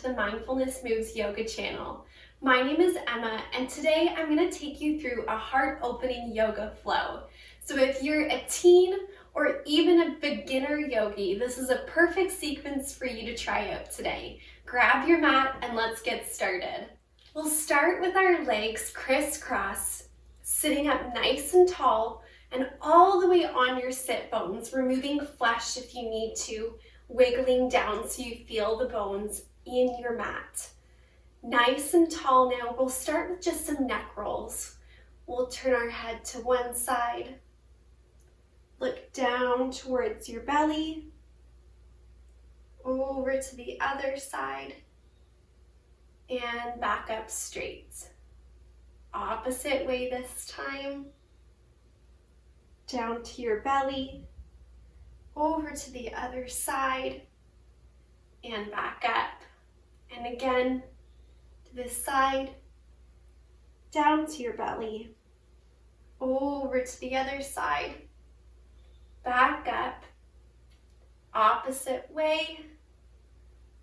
the Mindfulness Moves Yoga channel. My name is Emma, and today I'm going to take you through a heart-opening yoga flow. So if you're a teen or even a beginner yogi, this is a perfect sequence for you to try out today. Grab your mat and let's get started. We'll start with our legs crisscross, sitting up nice and tall and all the way on your sit bones, removing flesh if you need to, wiggling down so you feel the bones in your mat. Nice and tall now. We'll start with just some neck rolls. We'll turn our head to one side, look down towards your belly, over to the other side, and back up straight. Opposite way this time. Down to your belly, over to the other side, and back up. And again, to this side, down to your belly, over to the other side, back up, opposite way,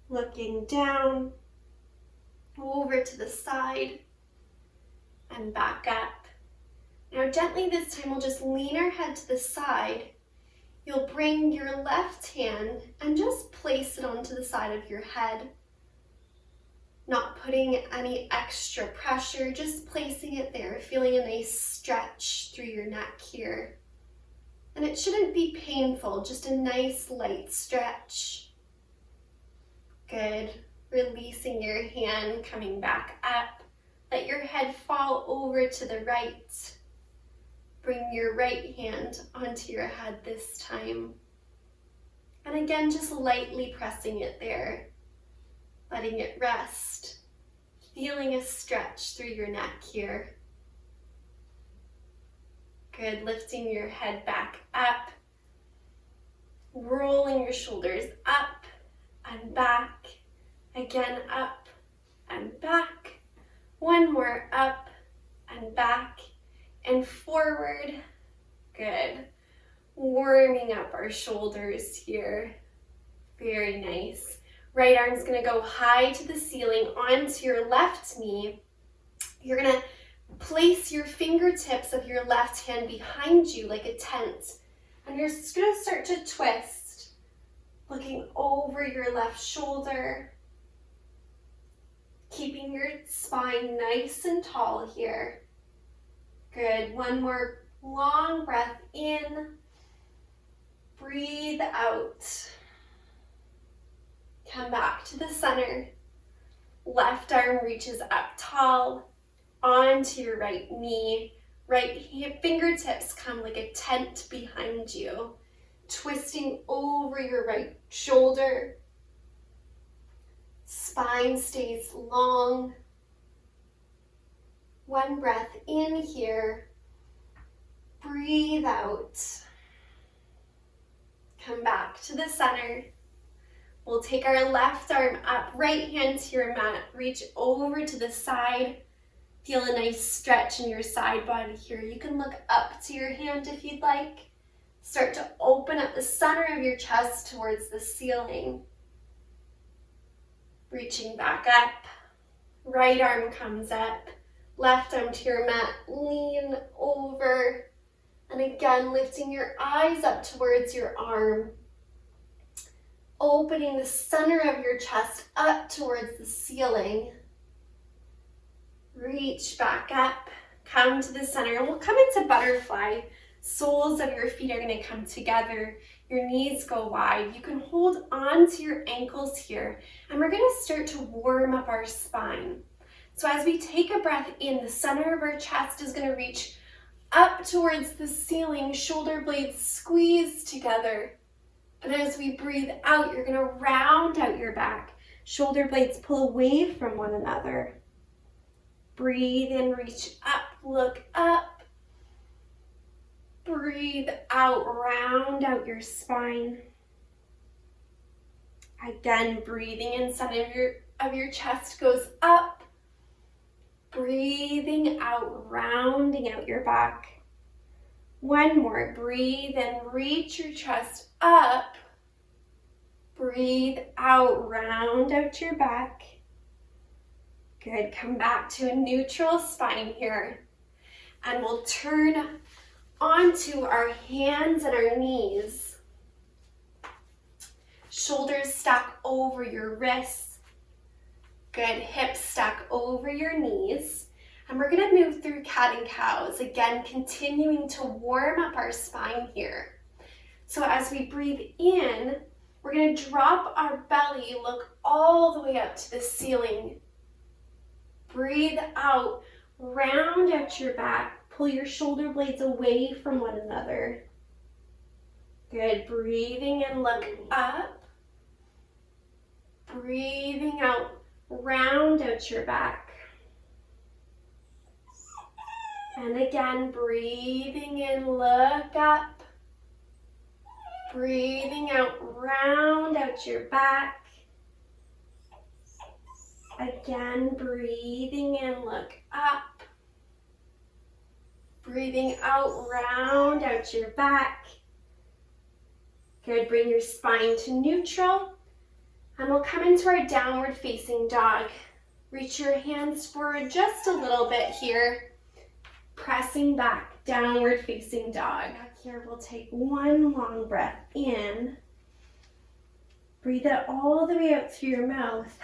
looking down, over to the side, and back up. Now gently this time we'll just lean our head to the side. You'll bring your left hand and just place it onto the side of your head. Not putting any extra pressure, just placing it there, feeling a nice stretch through your neck here. And it shouldn't be painful, just a nice light stretch. Good. Releasing your hand, coming back up. Let your head fall over to the right. Bring your right hand onto your head this time. And again, just lightly pressing it there, letting it rest, feeling a stretch through your neck here. Good, lifting your head back up, rolling your shoulders up and back, again up and back, one more up and back, and forward. Good. Warming up our shoulders here. Very nice. Right arm's gonna go high to the ceiling onto your left knee. You're gonna place your fingertips of your left hand behind you like a tent. And you're just gonna start to twist, looking over your left shoulder, keeping your spine nice and tall here. Good. One more long breath in. Breathe out. Come back to the center. Left arm reaches up tall onto your right knee. Right fingertips come like a tent behind you, twisting over your right shoulder. Spine stays long. One breath in here, breathe out, come back to the center. We'll take our left arm up, right hand to your mat, reach over to the side, feel a nice stretch in your side body here. You can look up to your hand if you'd like. Start to open up the center of your chest towards the ceiling. Reaching back up, right arm comes up. Left arm to your mat, lean over, and again lifting your eyes up towards your arm, opening the center of your chest up towards the ceiling. Reach back up, come to the center, and we'll come into butterfly. Soles of your feet are going to come together, your knees go wide. You can hold on to your ankles here, and we're going to start to warm up our spine. So as we take a breath in, the center of our chest is going to reach up towards the ceiling, shoulder blades squeeze together. And as we breathe out, you're going to round out your back. Shoulder blades pull away from one another. Breathe in, reach up, look up. Breathe out, round out your spine. Again, breathing in, center of your chest goes up. Breathing out, rounding out your back. One more, breathe and reach your chest up. Breathe out, round out your back. Good, come back to a neutral spine here. And we'll turn onto our hands and our knees. Shoulders stack over your wrists. Good, hips stack over your knees. And we're gonna move through cat and cows. Again, continuing to warm up our spine here. So as we breathe in, we're gonna drop our belly, look all the way up to the ceiling. Breathe out, round out your back. Pull your shoulder blades away from one another. Good, breathing in, look up. Breathing out, round out your back. And again, breathing in, look up. Breathing out, round out your back. Again, breathing in, look up. Breathing out, round out your back. Good, bring your spine to neutral. And we'll come into our downward facing dog. Reach your hands forward just a little bit here. Pressing back, downward facing dog. Here we'll take one long breath in. Breathe it all the way out through your mouth.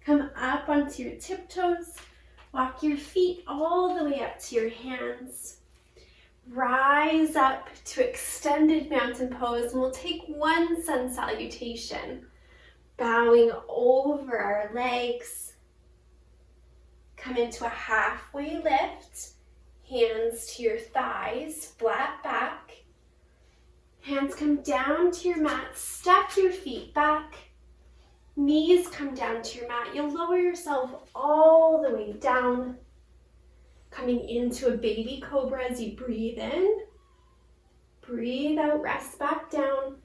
Come up onto your tiptoes. Walk your feet all the way up to your hands. Rise up to extended mountain pose, and we'll take one sun salutation. Bowing over our legs. Come into a halfway lift. Hands to your thighs, flat back. Hands come down to your mat. Step your feet back. Knees come down to your mat. You'll lower yourself all the way down. Coming into a baby cobra as you breathe in. Breathe out, rest back down.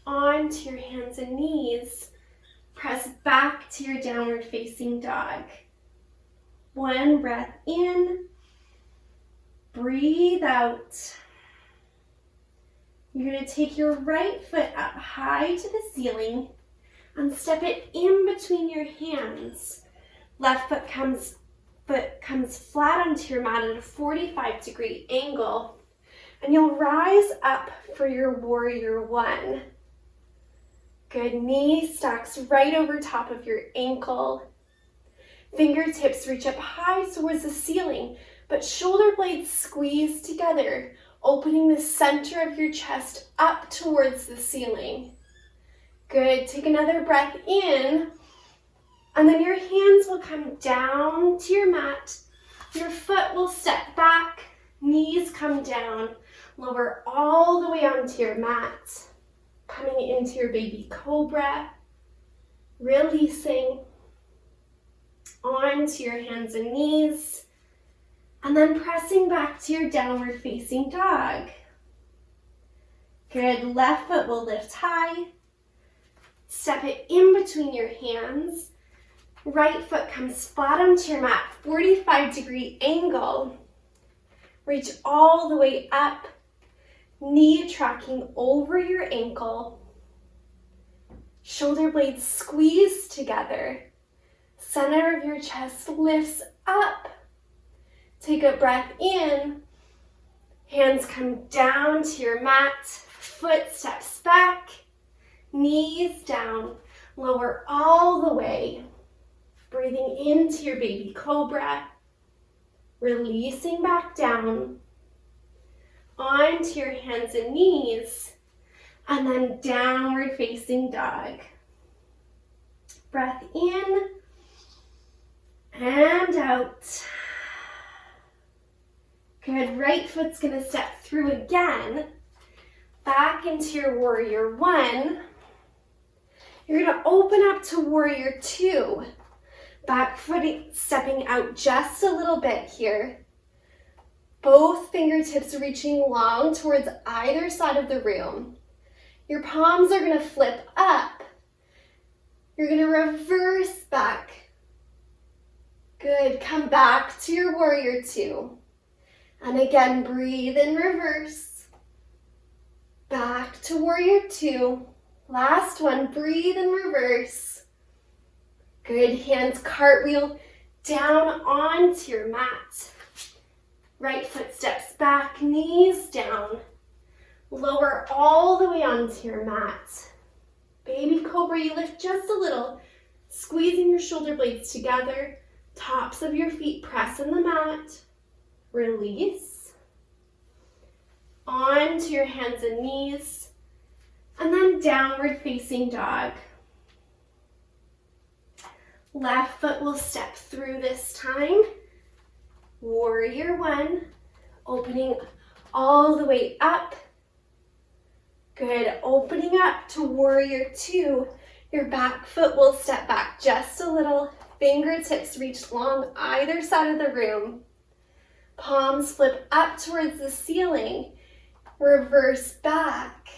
Onto your hands and knees. Press back to your downward facing dog. One breath in. Breathe out. You're going to take your right foot up high to the ceiling and step it in between your hands. Left foot comes flat onto your mat at a 45-degree angle, and you'll rise up for your warrior one. Good, knee stacks right over top of your ankle. Fingertips reach up high towards the ceiling, but shoulder blades squeeze together, opening the center of your chest up towards the ceiling. Good, take another breath in, and then your hands will come down to your mat. Your foot will step back, knees come down, lower all the way onto your mat. Coming into your baby cobra, releasing onto your hands and knees, and then pressing back to your downward facing dog. Good, left foot will lift high. Step it in between your hands. Right foot comes flat onto your mat, 45-degree angle. Reach all the way up. Knee tracking over your ankle. Shoulder blades squeeze together. Center of your chest lifts up. Take a breath in. Hands come down to your mat. Foot steps back. Knees down. Lower all the way. Breathing into your baby cobra. Releasing back down. Onto your hands and knees, and then downward facing dog. Breath in and out. Good, right foot's gonna step through again, back into your warrior one. You're gonna open up to warrior two. Back foot stepping out just a little bit here. Both fingertips reaching long towards either side of the room. Your palms are going to flip up. You're going to reverse back. Good. Come back to your warrior two. And again, breathe in reverse. Back to warrior two. Last one, breathe and reverse. Good, hands cartwheel down onto your mat. Right foot steps back, knees down. Lower all the way onto your mat. Baby cobra, you lift just a little, squeezing your shoulder blades together. Tops of your feet press in the mat. Release. Onto your hands and knees. And then downward facing dog. Left foot will step through this time. Warrior one. Opening all the way up. Good. Opening up to warrior two. Your back foot will step back just a little. Fingertips reach long either side of the room. Palms flip up towards the ceiling. Reverse back.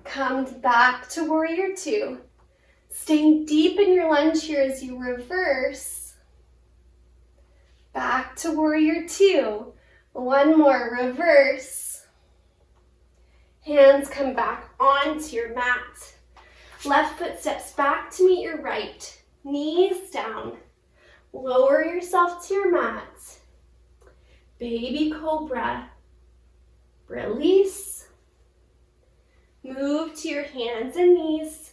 Come back to warrior two. Staying deep in your lunge here as you reverse. Back to warrior two. One more, reverse. Hands come back onto your mat. Left foot steps back to meet your right. Knees down. Lower yourself to your mat. Baby cobra. Release. Move to your hands and knees.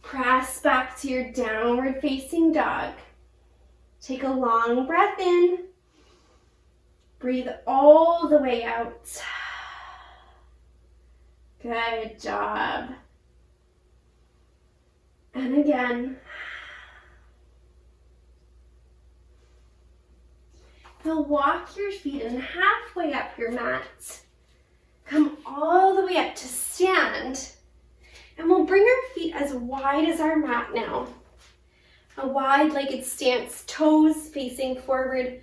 Press back to your downward facing dog. Take a long breath in. Breathe all the way out. Good job. And again. Now walk your feet in halfway up your mat. Come all the way up to stand. And we'll bring our feet as wide as our mat now. A wide-legged stance, toes facing forward,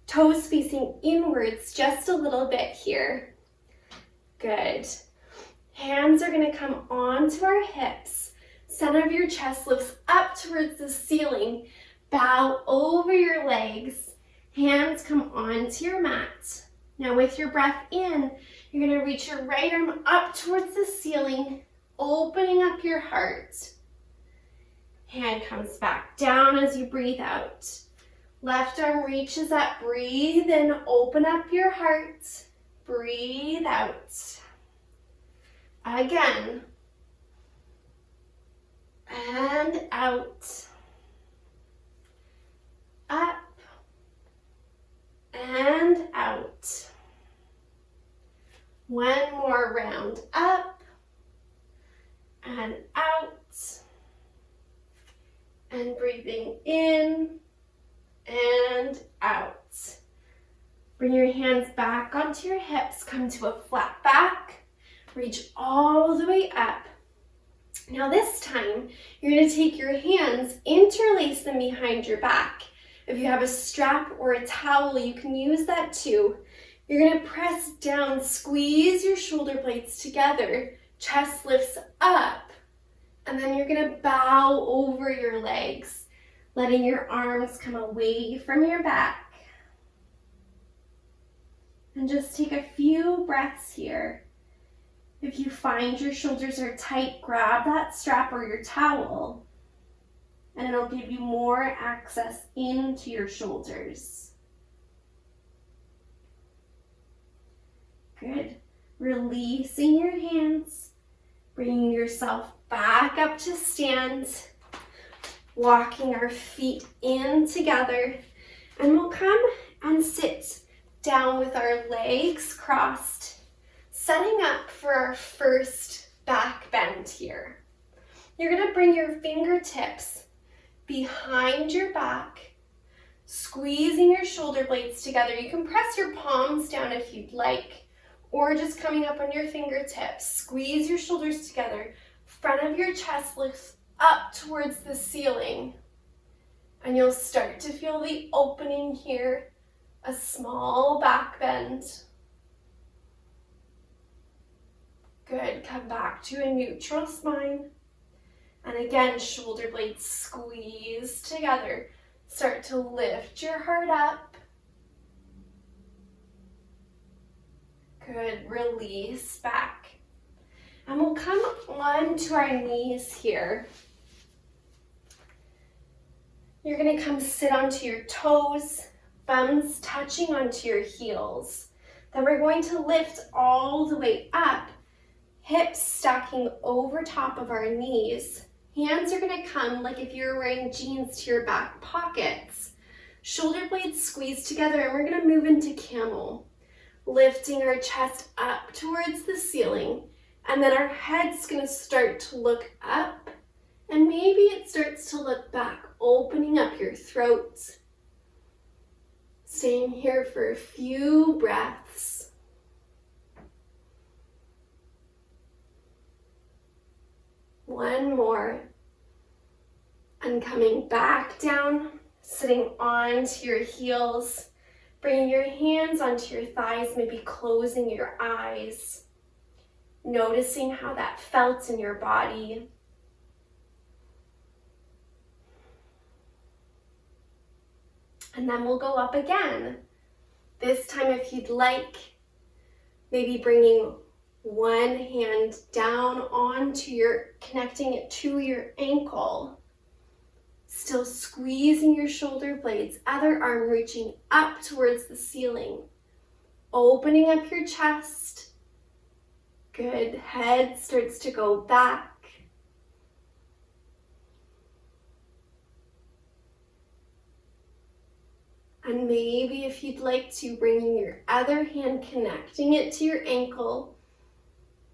toes facing inwards just a little bit here. Good. Hands are going to come onto our hips. Center of your chest lifts up towards the ceiling. Bow over your legs. Hands come onto your mat. Now with your breath in, you're going to reach your right arm up towards the ceiling, opening up your heart. Hand comes back down as you breathe out. Left arm reaches up, breathe in, open up your heart. Breathe out. Again. And out. Up. And out. One more round. Up. And out. And breathing in and out. Bring your hands back onto your hips. Come to a flat back. Reach all the way up. Now this time, you're going to take your hands, interlace them behind your back. If you have a strap or a towel, you can use that too. You're going to press down, squeeze your shoulder blades together. Chest lifts up. And then you're going to bow over your legs, letting your arms come away from your back. And just take a few breaths here. If you find your shoulders are tight, grab that strap or your towel, and it'll give you more access into your shoulders. Good. Releasing your hands, bringing yourself back up to stand, walking our feet in together, and we'll come and sit down with our legs crossed, setting up for our first back bend here. You're going to bring your fingertips behind your back, squeezing your shoulder blades together. You can press your palms down if you'd like, or just coming up on your fingertips. Squeeze your shoulders together. Front of your chest lifts up towards the ceiling. And you'll start to feel the opening here, a small back bend. Good, come back to a neutral spine. And again, shoulder blades squeeze together. Start to lift your heart up. Good, release back. And we'll come onto our knees here. You're gonna come sit onto your toes, bums touching onto your heels. Then we're going to lift all the way up, hips stacking over top of our knees. Hands are gonna come like if you're wearing jeans to your back pockets. Shoulder blades squeeze together, and we're gonna move into camel, lifting our chest up towards the ceiling, and then our head's gonna start to look up, and maybe it starts to look back, opening up your throat. Staying here for a few breaths. One more. And coming back down, sitting onto your heels, bringing your hands onto your thighs, maybe closing your eyes, noticing how that felt in your body. And then we'll go up again. This time, if you'd like, maybe bringing one hand down connecting it to your ankle. Still squeezing your shoulder blades, other arm reaching up towards the ceiling. Opening up your chest. Good, head starts to go back. And maybe if you'd like to, bringing your other hand, connecting it to your ankle.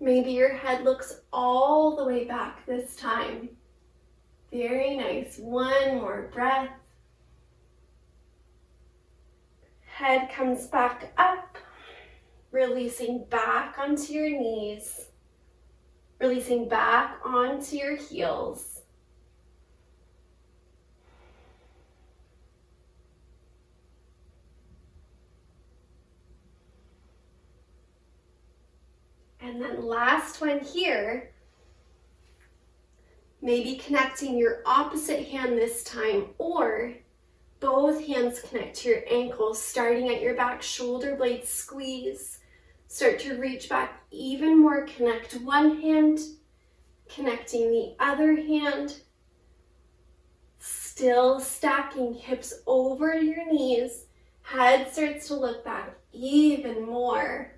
Maybe your head looks all the way back this time. Very nice. One more breath. Head comes back up, releasing back onto your knees, releasing back onto your heels. And then last one here, maybe connecting your opposite hand this time, or both hands connect to your ankles, starting at your back, shoulder blades squeeze. Start to reach back even more, connect one hand, connecting the other hand. Still stacking hips over your knees, head starts to look back even more.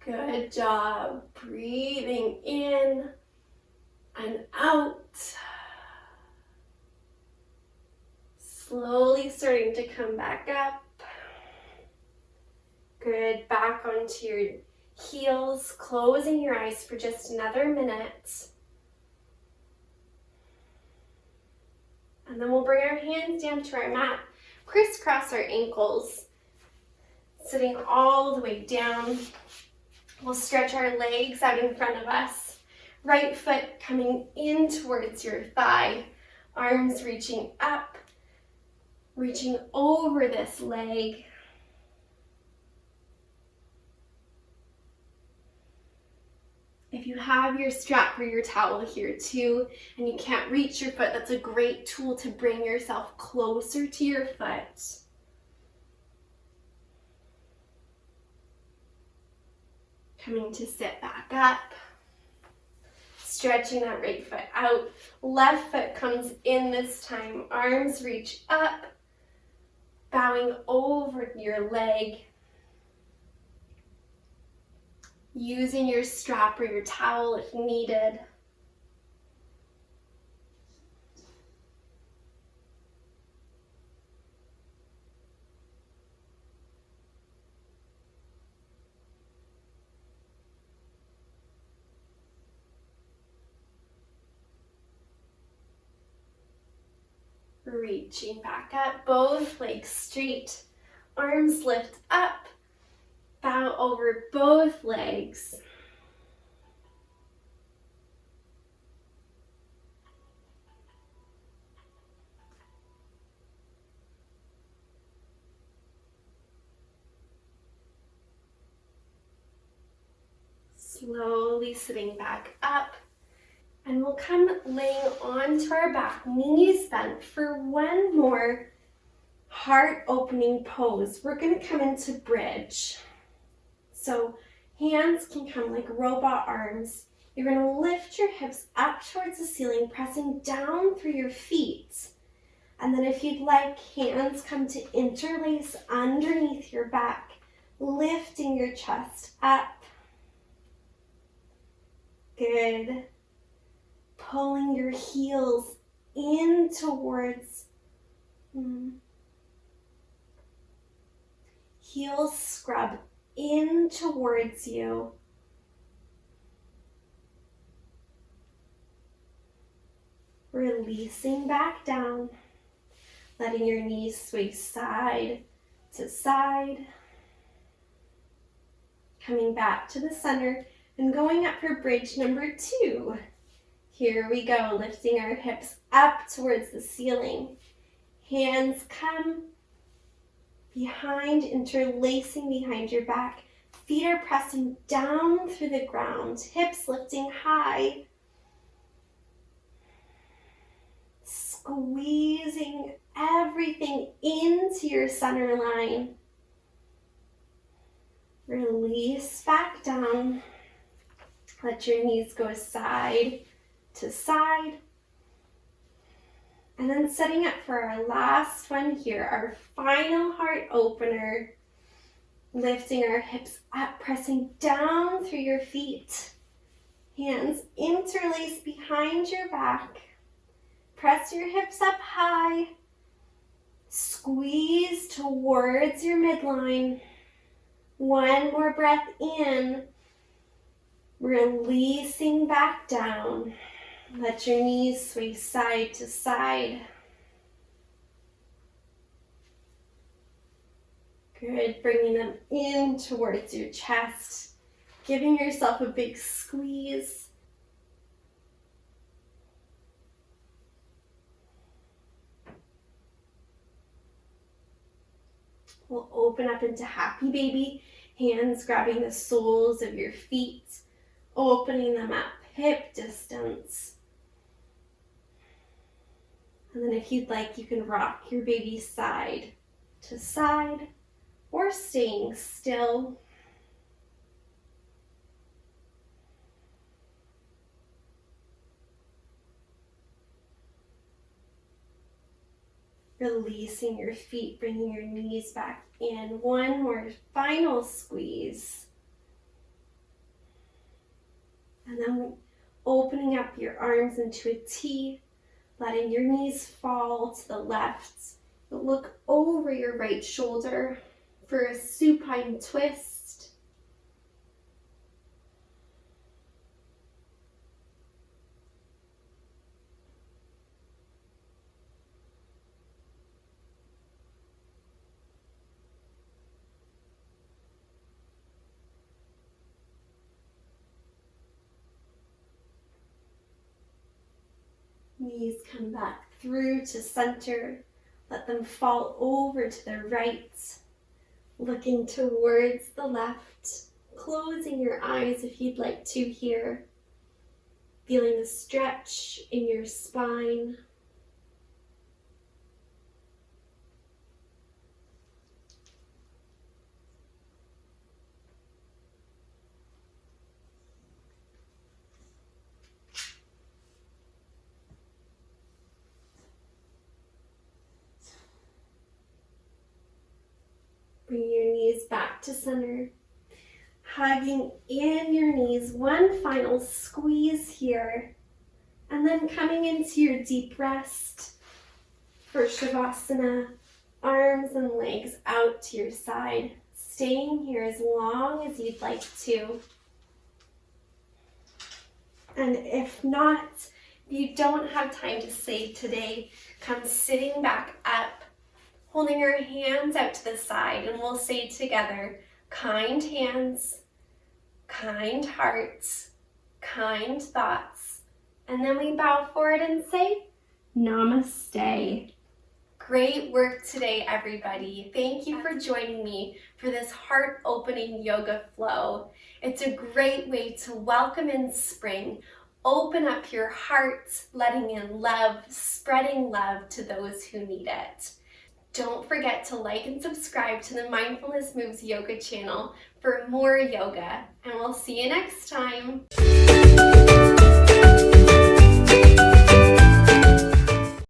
Good job. Breathing in and out. Slowly starting to come back up. Good. Back onto your heels, closing your eyes for just another minute. And then we'll bring our hands down to our mat, crisscross our ankles, sitting all the way down. We'll stretch our legs out in front of us. Right foot coming in towards your thigh. Arms reaching up, reaching over this leg. If you have your strap or your towel here too, and you can't reach your foot, that's a great tool to bring yourself closer to your foot. Coming to sit back up, stretching that right foot out. Left foot comes in this time. Arms reach up, bowing over your leg. Using your strap or your towel if needed. Reaching back up, both legs straight, arms lift up, bow over both legs. Slowly sitting back up. And we'll come laying onto our back, knees bent, for one more heart opening pose. We're going to come into bridge. So Hands can come like robot arms. You're going to lift your hips up towards the ceiling, pressing down through your feet. And then if you'd like, hands come to interlace underneath your back, lifting your chest up. Good. Pulling your heels in towards heels scrub in towards you. Releasing back down, letting your knees sway side to side. Coming back to the center and going up for bridge number 2. Here we go, lifting our hips up towards the ceiling. Hands come behind, interlacing behind your back. Feet are pressing down through the ground, hips lifting high. Squeezing everything into your center line. Release back down. Let your knees go side to side. And then setting up for our last one here, our final heart opener. Lifting our hips up, pressing down through your feet. Hands interlace behind your back. Press your hips up high. Squeeze towards your midline. One more breath in. Releasing back down. Let your knees sway side to side. Good, bringing them in towards your chest. Giving yourself a big squeeze. We'll open up into happy baby. Hands grabbing the soles of your feet. Opening them up, hip distance. And then if you'd like, you can rock your baby side to side or staying still. Releasing your feet, bringing your knees back in. One more final squeeze. And then opening up your arms into a T, letting your knees fall to the left. Look over your right shoulder for a supine twist. Knees come back through to center. Let them fall over to the right. Looking towards the left. Closing your eyes if you'd like to here. Feeling the stretch in your spine. Bring your knees back to center. Hugging in your knees. One final squeeze here. And then coming into your deep rest for Shavasana. Arms and legs out to your side. Staying here as long as you'd like to. And if not, if you don't have time to say today, come sitting back up. Holding your hands out to the side, and we'll say together, kind hands, kind hearts, kind thoughts. And then we bow forward and say, Namaste. Great work today, everybody. Thank you for joining me for this heart-opening yoga flow. It's a great way to welcome in spring. Open up your heart, letting in love, spreading love to those who need it. Don't forget to like and subscribe to the Mindfulness Moves Yoga channel for more yoga, and we'll see you next time.